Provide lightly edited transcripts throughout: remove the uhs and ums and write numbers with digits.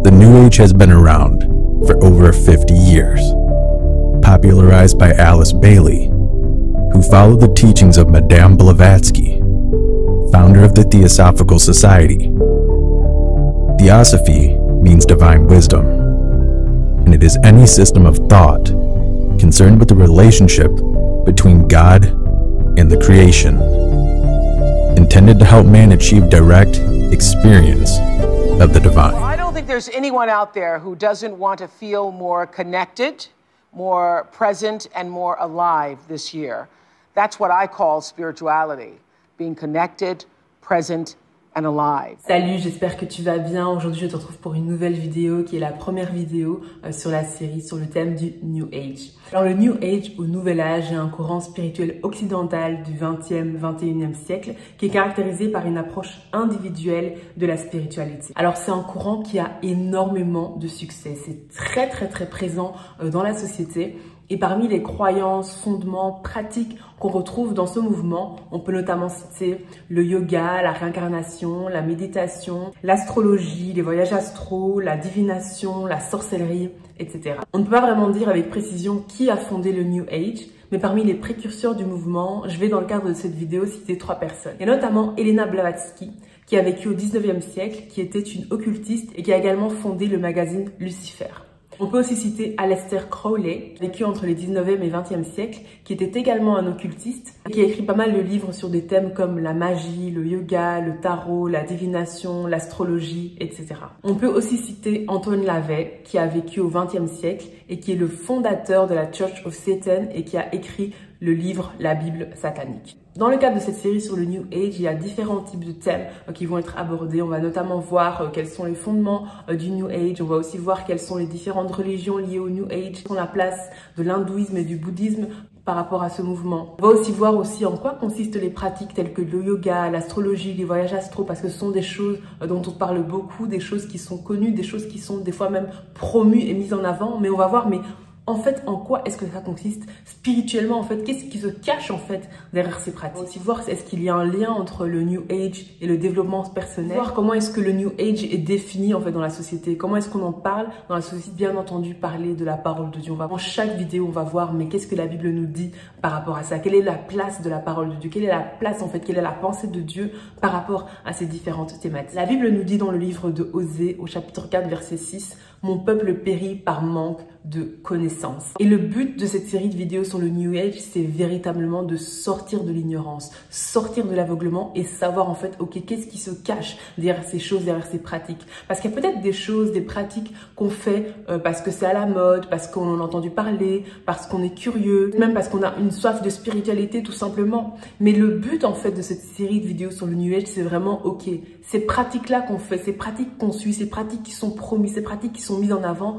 The New Age has been around for over 50 years, popularized by Alice Bailey, who followed the teachings of Madame Blavatsky, founder of the Theosophical Society. Theosophy means divine wisdom, and it is any system of thought concerned with the relationship between God and the creation, intended to help man achieve direct experience of the divine. I don't think there's anyone out there who doesn't want to feel more connected, more present, and more alive this year. That's what I call spirituality, being connected, present, and alive. Salut, j'espère que tu vas bien. Aujourd'hui, je te retrouve pour une nouvelle vidéo qui est la première vidéo sur la série sur le thème du New Age. Alors, le New Age, ou Nouvel Âge, est un courant spirituel occidental du 20e, 21e siècle qui est caractérisé par une approche individuelle de la spiritualité. Alors, c'est un courant qui a énormément de succès. C'est très présent dans la société. Et parmi les croyances, fondements, pratiques qu'on retrouve dans ce mouvement, on peut notamment citer le yoga, la réincarnation, la méditation, l'astrologie, les voyages astraux, la divination, la sorcellerie, etc. On ne peut pas vraiment dire avec précision qui a fondé le New Age, mais parmi les précurseurs du mouvement, je vais dans le cadre de cette vidéo citer 3 personnes. Il y a notamment Helena Blavatsky, qui a vécu au 19e siècle, qui était une occultiste et qui a également fondé le magazine Lucifer. On peut aussi citer Aleister Crowley, vécu entre les 19e et 20e siècles, qui était également un occultiste, qui a écrit pas mal de livres sur des thèmes comme la magie, le yoga, le tarot, la divination, l'astrologie, etc. On peut aussi citer Antoine Lavey, qui a vécu au 20e siècle et qui est le fondateur de la Church of Satan et qui a écrit le livre La Bible satanique. Dans le cadre de cette série sur le New Age, il y a différents types de thèmes qui vont être abordés. On va notamment voir quels sont les fondements du New Age. On va aussi voir quelles sont les différentes religions liées au New Age, la place de l'hindouisme et du bouddhisme par rapport à ce mouvement. On va aussi voir en quoi consistent les pratiques telles que le yoga, l'astrologie, les voyages astraux, parce que ce sont des choses dont on parle beaucoup, des choses qui sont connues, des choses qui sont des fois même promues et mises en avant. Mais on va voir, en fait, en quoi est-ce que ça consiste spirituellement, en fait? Qu'est-ce qui se cache, en fait, derrière ces pratiques? On va aussi voir est-ce qu'il y a un lien entre le New Age et le développement personnel. Voir comment est-ce que le New Age est défini, en fait, dans la société. Comment est-ce qu'on en parle dans la société? Bien entendu, parler de la parole de Dieu. Dans chaque vidéo, on va voir, mais qu'est-ce que la Bible nous dit par rapport à ça? Quelle est la place de la parole de Dieu? Quelle est la place, en fait, quelle est la pensée de Dieu par rapport à ces différentes thématiques? La Bible nous dit dans le livre de Osée, au chapitre 4, verset 6, « Mon peuple périt par manque de connaissances. » Et le but de cette série de vidéos sur le New Age, c'est véritablement de sortir de l'ignorance, sortir de l'aveuglement et savoir en fait, ok, qu'est-ce qui se cache derrière ces choses, derrière ces pratiques. Parce qu'il y a peut-être des choses, des pratiques qu'on fait parce que c'est à la mode, parce qu'on en a entendu parler, parce qu'on est curieux, même parce qu'on a une soif de spiritualité tout simplement. Mais le but en fait de cette série de vidéos sur le New Age, c'est vraiment, ok, ces pratiques-là qu'on fait, ces pratiques qu'on suit, ces pratiques qui sont promises, ces pratiques qui sont mises en avant,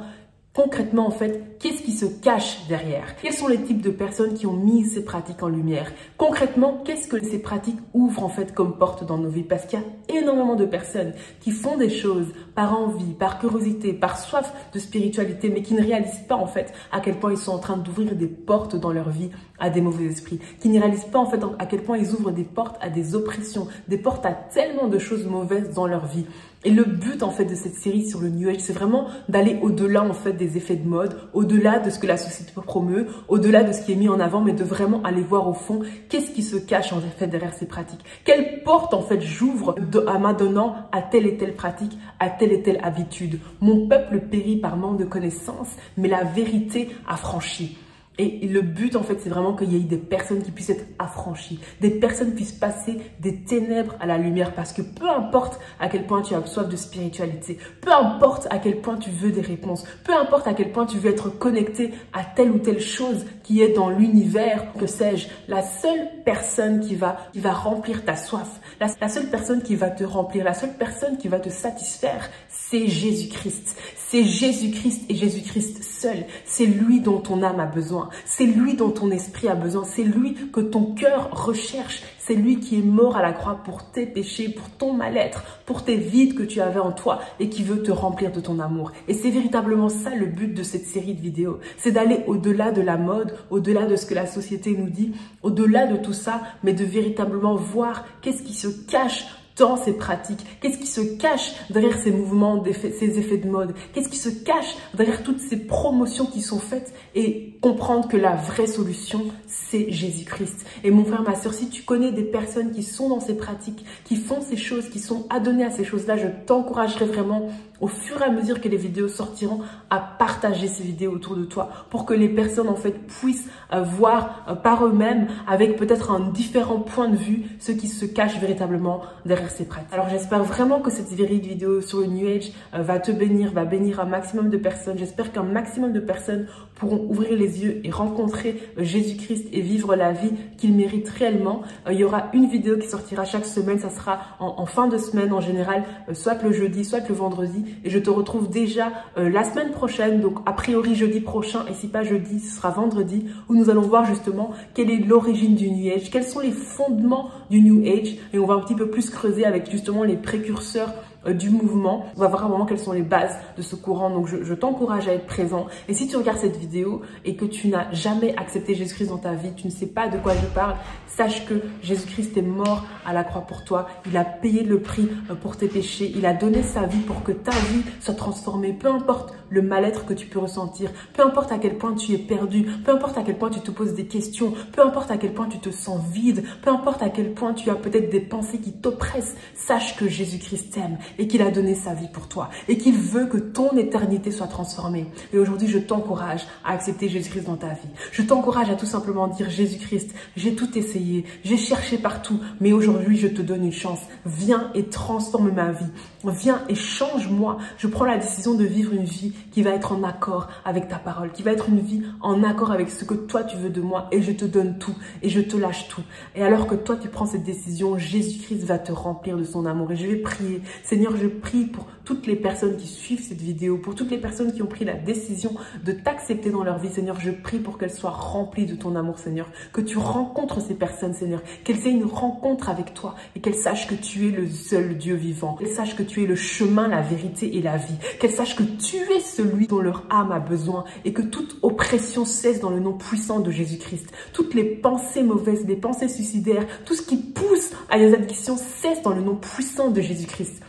concrètement, en fait, qu'est-ce qui se cache derrière? Quels sont les types de personnes qui ont mis ces pratiques en lumière? Concrètement, qu'est-ce que ces pratiques ouvrent en fait comme porte dans nos vies? Parce qu'il y a énormément de personnes qui font des choses par envie, par curiosité, par soif de spiritualité, mais qui ne réalisent pas en fait à quel point ils sont en train d'ouvrir des portes dans leur vie à des mauvais esprits, qui ne réalisent pas en fait à quel point ils ouvrent des portes à des oppressions, des portes à tellement de choses mauvaises dans leur vie. Et le but en fait de cette série sur le New Age, c'est vraiment d'aller au-delà en fait des effets de mode, au-delà de ce que la société promeut, au-delà de ce qui est mis en avant, mais de vraiment aller voir au fond qu'est-ce qui se cache en fait derrière ces pratiques. Quelle porte en fait j'ouvre à m'adonnant à telle et telle pratique, à telle et telle habitude. Mon peuple périt par manque de connaissances, mais la vérité a franchi. Et le but, en fait, c'est vraiment qu'il y ait des personnes qui puissent être affranchies, des personnes qui puissent passer des ténèbres à la lumière, parce que peu importe à quel point tu as soif de spiritualité, peu importe à quel point tu veux des réponses, peu importe à quel point tu veux être connecté à telle ou telle chose qui est dans l'univers, que sais-je, la seule personne qui va remplir ta soif, la seule personne qui va te remplir, la seule personne qui va te satisfaire, c'est Jésus-Christ. C'est Jésus-Christ et Jésus-Christ seul. C'est lui dont ton âme a besoin. C'est lui dont ton esprit a besoin. C'est lui que ton cœur recherche. C'est lui qui est mort à la croix pour tes péchés, pour ton mal-être, pour tes vides que tu avais en toi et qui veut te remplir de ton amour. Et c'est véritablement ça le but de cette série de vidéos. C'est d'aller au-delà de la mode, au-delà de ce que la société nous dit, au-delà de tout ça, mais de véritablement voir qu'est-ce qui se cache dans ces pratiques? Qu'est-ce qui se cache derrière ces mouvements, ces effets de mode? Qu'est-ce qui se cache derrière toutes ces promotions qui sont faites? Et comprendre que la vraie solution, c'est Jésus-Christ. Et mon frère, ma soeur, si tu connais des personnes qui sont dans ces pratiques, qui font ces choses, qui sont adonnées à ces choses-là, je t'encouragerai vraiment, au fur et à mesure que les vidéos sortiront, à partager ces vidéos autour de toi pour que les personnes en fait puissent voir par eux-mêmes, avec peut-être un différent point de vue, ce qui se cache véritablement derrière ces pratiques. Alors j'espère vraiment que cette vidéo sur le New Age va te bénir, va bénir un maximum de personnes. J'espère qu'un maximum de personnes pourront ouvrir les yeux et rencontrer Jésus-Christ et vivre la vie qu'ils méritent réellement. Il y aura une vidéo qui sortira chaque semaine, ça sera en fin de semaine en général, soit le jeudi, soit le vendredi. Et je te retrouve déjà la semaine prochaine, donc a priori jeudi prochain, et si pas jeudi, ce sera vendredi, où nous allons voir justement quelle est l'origine du New Age, quels sont les fondements du New Age, et on va un petit peu plus creuser avec justement les précurseurs du mouvement. On va voir vraiment quelles sont les bases de ce courant. Donc je t'encourage à être présent. Et si tu regardes cette vidéo et que tu n'as jamais accepté Jésus-Christ dans ta vie, tu ne sais pas de quoi je parle, sache que Jésus-Christ est mort à la croix pour toi. Il a payé le prix pour tes péchés. Il a donné sa vie pour que ta vie soit transformée. Peu importe le mal-être que tu peux ressentir, peu importe à quel point tu es perdu, peu importe à quel point tu te poses des questions, peu importe à quel point tu te sens vide, peu importe à quel point tu as peut-être des pensées qui t'oppressent, sache que Jésus-Christ t'aime et qu'il a donné sa vie pour toi et qu'il veut que ton éternité soit transformée. Et aujourd'hui, je t'encourage à accepter Jésus-Christ dans ta vie. Je t'encourage à tout simplement dire: Jésus-Christ, j'ai tout essayé, j'ai cherché partout, mais aujourd'hui, je te donne une chance. Viens et transforme ma vie. Viens et change-moi. Je prends la décision de vivre une vie qui va être en accord avec ta parole, qui va être une vie en accord avec ce que toi tu veux de moi, et je te donne tout et je te lâche tout. Et alors que toi tu prends cette décision, Jésus-Christ va te remplir de son amour. Et je vais prier. Seigneur, je prie pour toutes les personnes qui suivent cette vidéo, pour toutes les personnes qui ont pris la décision de t'accepter dans leur vie. Seigneur, je prie pour qu'elles soient remplies de ton amour, Seigneur, que tu rencontres ces personnes, Seigneur, qu'elles aient une rencontre avec toi et qu'elles sachent que tu es le seul Dieu vivant, qu'elles sachent que tu es le chemin, la vérité et la vie, qu'elles sachent que tu es celui dont leur âme a besoin, et que toute oppression cesse dans le nom puissant de Jésus-Christ. Toutes les pensées mauvaises, les pensées suicidaires, tout ce qui pousse à des addictions cesse dans le nom puissant de Jésus-Christ.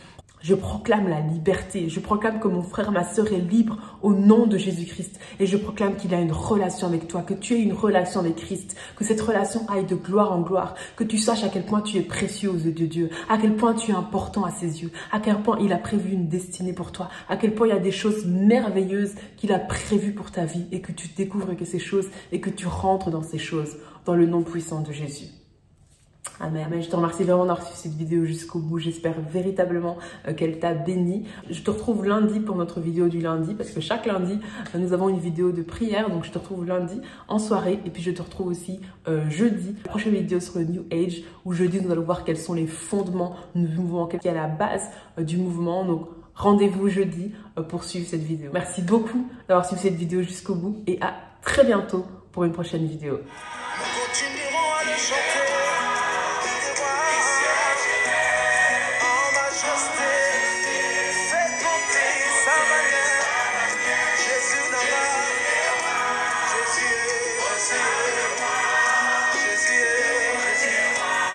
Je proclame la liberté. Je proclame que mon frère, ma sœur est libre au nom de Jésus-Christ. Et je proclame qu'il a une relation avec toi, que tu aies une relation avec Christ, que cette relation aille de gloire en gloire, que tu saches à quel point tu es précieux aux yeux de Dieu, à quel point tu es important à ses yeux, à quel point il a prévu une destinée pour toi, à quel point il y a des choses merveilleuses qu'il a prévues pour ta vie, et que tu découvres que ces choses et que tu rentres dans ces choses dans le nom puissant de Jésus. Amen. Je te remercie vraiment d'avoir suivi cette vidéo jusqu'au bout. J'espère véritablement qu'elle t'a béni. Je te retrouve lundi pour notre vidéo du lundi, parce que chaque lundi, nous avons une vidéo de prière. Donc, je te retrouve lundi en soirée. Et puis, je te retrouve aussi jeudi, la prochaine vidéo sur le New Age, où jeudi, nous allons voir quels sont les fondements du mouvement, quelle est la base du mouvement. Donc, rendez-vous jeudi pour suivre cette vidéo. Merci beaucoup d'avoir suivi cette vidéo jusqu'au bout, et à très bientôt pour une prochaine vidéo. Nous continuerons à le chanter.